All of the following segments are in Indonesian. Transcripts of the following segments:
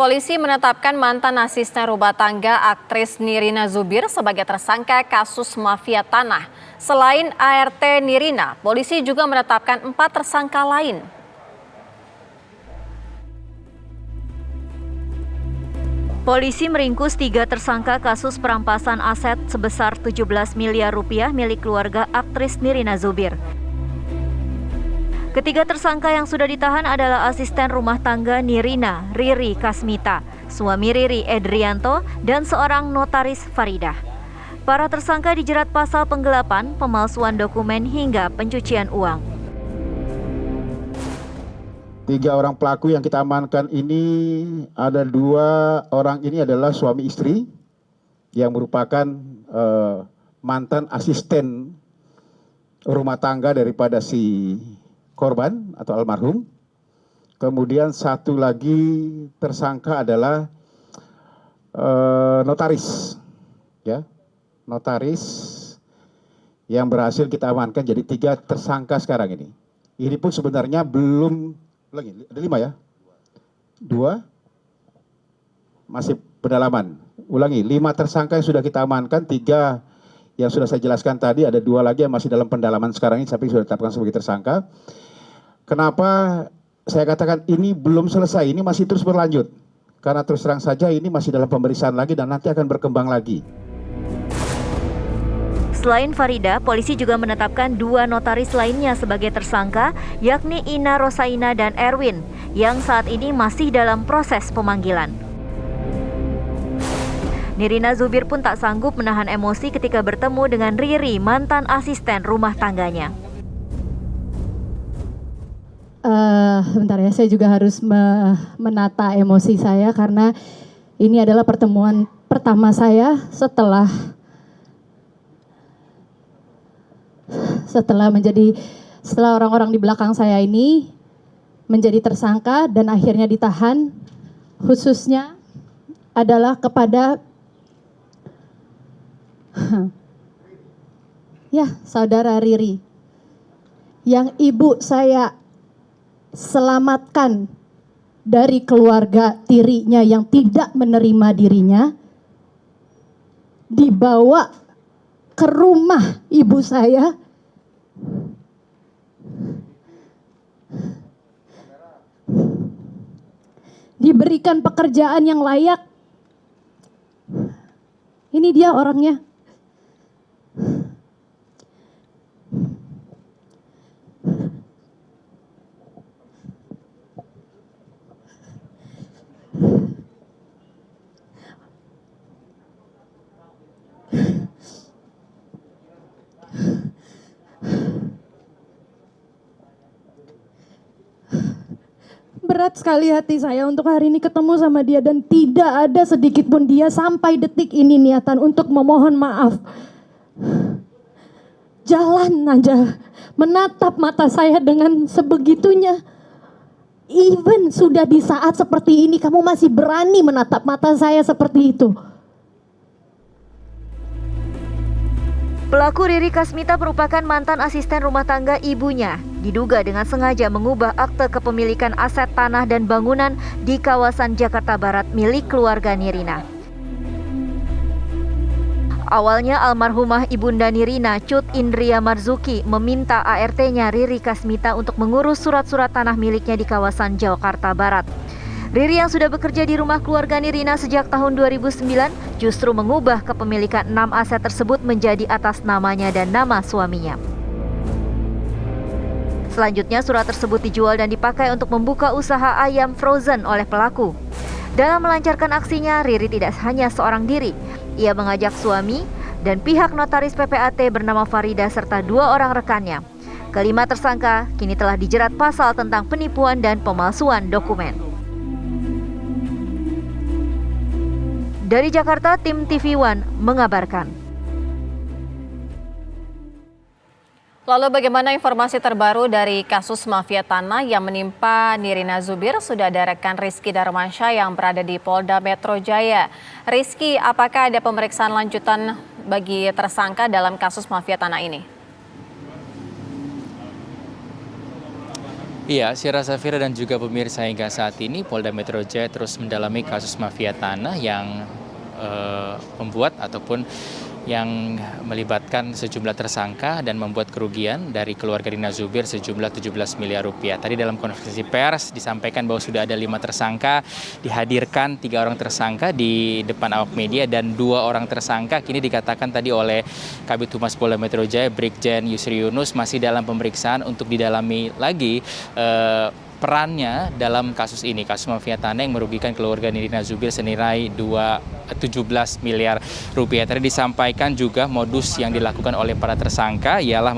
Polisi menetapkan mantan asisten rumah tangga aktris Nirina Zubir sebagai tersangka kasus mafia tanah. Selain ART Nirina, polisi juga menetapkan 4 tersangka lain. Polisi meringkus 3 tersangka kasus perampasan aset sebesar 17 miliar rupiah milik keluarga aktris Nirina Zubir. Ketiga tersangka yang sudah ditahan adalah asisten rumah tangga Nirina, Riri Kasmita, suami Riri Edrianto, dan seorang notaris Faridah. Para tersangka dijerat pasal penggelapan, pemalsuan dokumen, hingga pencucian uang. 3 orang pelaku yang kita amankan ini, ada 2 orang ini adalah suami istri yang merupakan mantan asisten rumah tangga daripada si korban atau almarhum. Kemudian satu lagi tersangka adalah notaris, ya, notaris yang berhasil kita amankan. Jadi 3 tersangka sekarang ini. Ini pun sebenarnya belum lagi, ada 5 ya, 2 masih pendalaman. Ulangi, 5 tersangka yang sudah kita amankan, 3 yang sudah saya jelaskan tadi, ada 2 lagi yang masih dalam pendalaman sekarang ini, tapi sudah ditetapkan sebagai tersangka. Kenapa saya katakan ini belum selesai, ini masih terus berlanjut. Karena terus terang saja ini masih dalam pemeriksaan lagi dan nanti akan berkembang lagi. Selain Farida, polisi juga menetapkan 2 notaris lainnya sebagai tersangka, yakni Ina Rosaina dan Erwin, yang saat ini masih dalam proses pemanggilan. Nirina Zubir pun tak sanggup menahan emosi ketika bertemu dengan Riri, mantan asisten rumah tangganya. Sebentar ya, saya juga harus menata emosi saya karena ini adalah pertemuan pertama saya setelah orang-orang di belakang saya ini menjadi tersangka dan akhirnya ditahan, khususnya adalah kepada saudara Riri yang ibu saya selamatkan dari keluarga tirinya yang tidak menerima dirinya, dibawa ke rumah ibu saya, diberikan pekerjaan yang layak. Ini dia orangnya. Berat sekali hati saya untuk hari ini ketemu sama dia dan tidak ada sedikit pun dia sampai detik ini niatan untuk memohon maaf. Jalan aja, menatap mata saya dengan sebegitunya. Even sudah di saat seperti ini kamu masih berani menatap mata saya seperti itu. Pelaku Riri Kasmita merupakan mantan asisten rumah tangga ibunya. Diduga dengan sengaja mengubah akte kepemilikan aset tanah dan bangunan di kawasan Jakarta Barat milik keluarga Nirina. Awalnya almarhumah ibunda Nirina, Cut Indria Marzuki, meminta ART-nya Riri Kasmita untuk mengurus surat-surat tanah miliknya di kawasan Jakarta Barat. Riri yang sudah bekerja di rumah keluarga Nirina sejak tahun 2009 justru mengubah kepemilikan 6 aset tersebut menjadi atas namanya dan nama suaminya. Selanjutnya surat tersebut dijual dan dipakai untuk membuka usaha ayam frozen oleh pelaku. Dalam melancarkan aksinya, Riri tidak hanya seorang diri. Ia mengajak suami dan pihak notaris PPAT bernama Farida serta 2 orang rekannya. Kelima tersangka kini telah dijerat pasal tentang penipuan dan pemalsuan dokumen. Dari Jakarta, tim TV One mengabarkan. Lalu bagaimana informasi terbaru dari kasus mafia tanah yang menimpa Nirina Zubir? Sudah ada rekan Rizky Darmansyah yang berada di Polda Metro Jaya. Rizky, apakah ada pemeriksaan lanjutan bagi tersangka dalam kasus mafia tanah ini? Iya, Sira Safira dan juga pemirsa, hingga saat ini Polda Metro Jaya terus mendalami kasus mafia tanah yang membuat ataupun yang melibatkan sejumlah tersangka dan membuat kerugian dari keluarga Rina Zubir sejumlah 17 miliar rupiah. Tadi dalam konferensi pers disampaikan bahwa sudah ada 5 tersangka, dihadirkan 3 orang tersangka di depan awak media dan 2 orang tersangka kini dikatakan tadi oleh Kabid Humas Polda Metro Jaya Brigjen Yusri Yunus masih dalam pemeriksaan untuk didalami lagi perannya dalam kasus ini, kasus mafia tanah yang merugikan keluarga Nirina Zubir senilai 17 miliar rupiah. Tadi disampaikan juga modus yang dilakukan oleh para tersangka ialah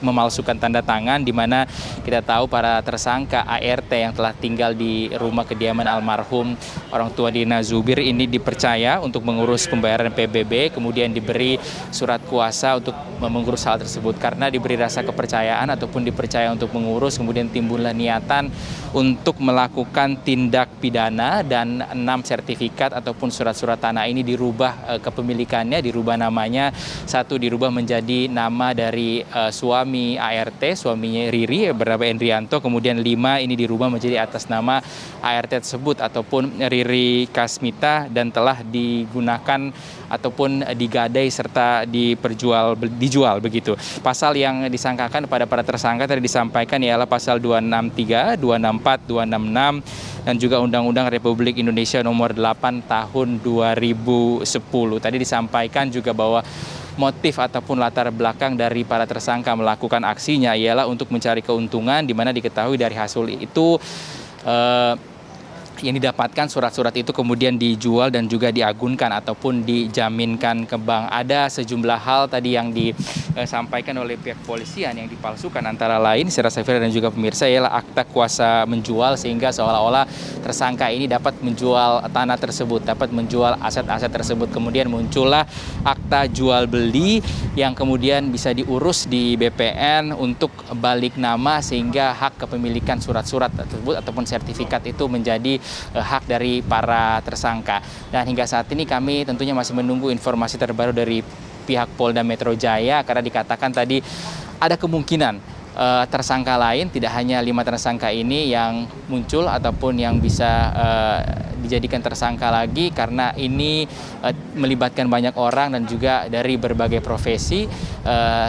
memalsukan tanda tangan, di mana kita tahu para tersangka ART yang telah tinggal di rumah kediaman almarhum orang tua Nirina Zubir ini dipercaya untuk mengurus pembayaran PBB, kemudian diberi surat kuasa untuk mengurus hal tersebut. Karena diberi rasa kepercayaan ataupun dipercaya untuk mengurus, kemudian timbullah niatan untuk melakukan tindak pidana dan 6 sertifikat ataupun surat-surat tanah ini dirubah kepemilikannya, dirubah namanya. 1 dirubah menjadi nama dari suami ART, suaminya Riri bernama Endrianto, kemudian 5 ini dirubah menjadi atas nama ART tersebut ataupun Riri Kasmita dan telah digunakan ataupun digadai serta dijual begitu. Pasal yang disangkakan pada para tersangka tadi disampaikan ialah pasal 263, 264, 266 dan juga Undang-Undang Republik Indonesia Nomor 8 Tahun 2010. Tadi disampaikan juga bahwa motif ataupun latar belakang dari para tersangka melakukan aksinya ialah untuk mencari keuntungan, di mana diketahui dari hasil itu yang didapatkan surat-surat itu kemudian dijual dan juga diagunkan ataupun dijaminkan ke bank. Ada sejumlah hal tadi yang disampaikan oleh pihak polisian yang dipalsukan, antara lain Sira Safira dan juga pemirsa ialah akta kuasa menjual, sehingga seolah-olah tersangka ini dapat menjual tanah tersebut, dapat menjual aset-aset tersebut. Kemudian muncullah akta jual beli yang kemudian bisa diurus di BPN untuk balik nama, sehingga hak kepemilikan surat-surat tersebut ataupun sertifikat itu menjadi hak dari para tersangka. Dan hingga saat ini kami tentunya masih menunggu informasi terbaru dari pihak Polda Metro Jaya, karena dikatakan tadi ada kemungkinan tersangka lain, tidak hanya 5 tersangka ini yang muncul ataupun yang bisa dijadikan tersangka lagi, karena ini melibatkan banyak orang dan juga dari berbagai profesi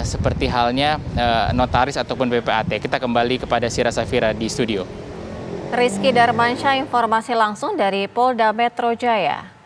seperti halnya notaris ataupun PPAT. Kita kembali kepada Sira Safira di studio. Rizky Darmansyah, informasi langsung dari Polda Metro Jaya.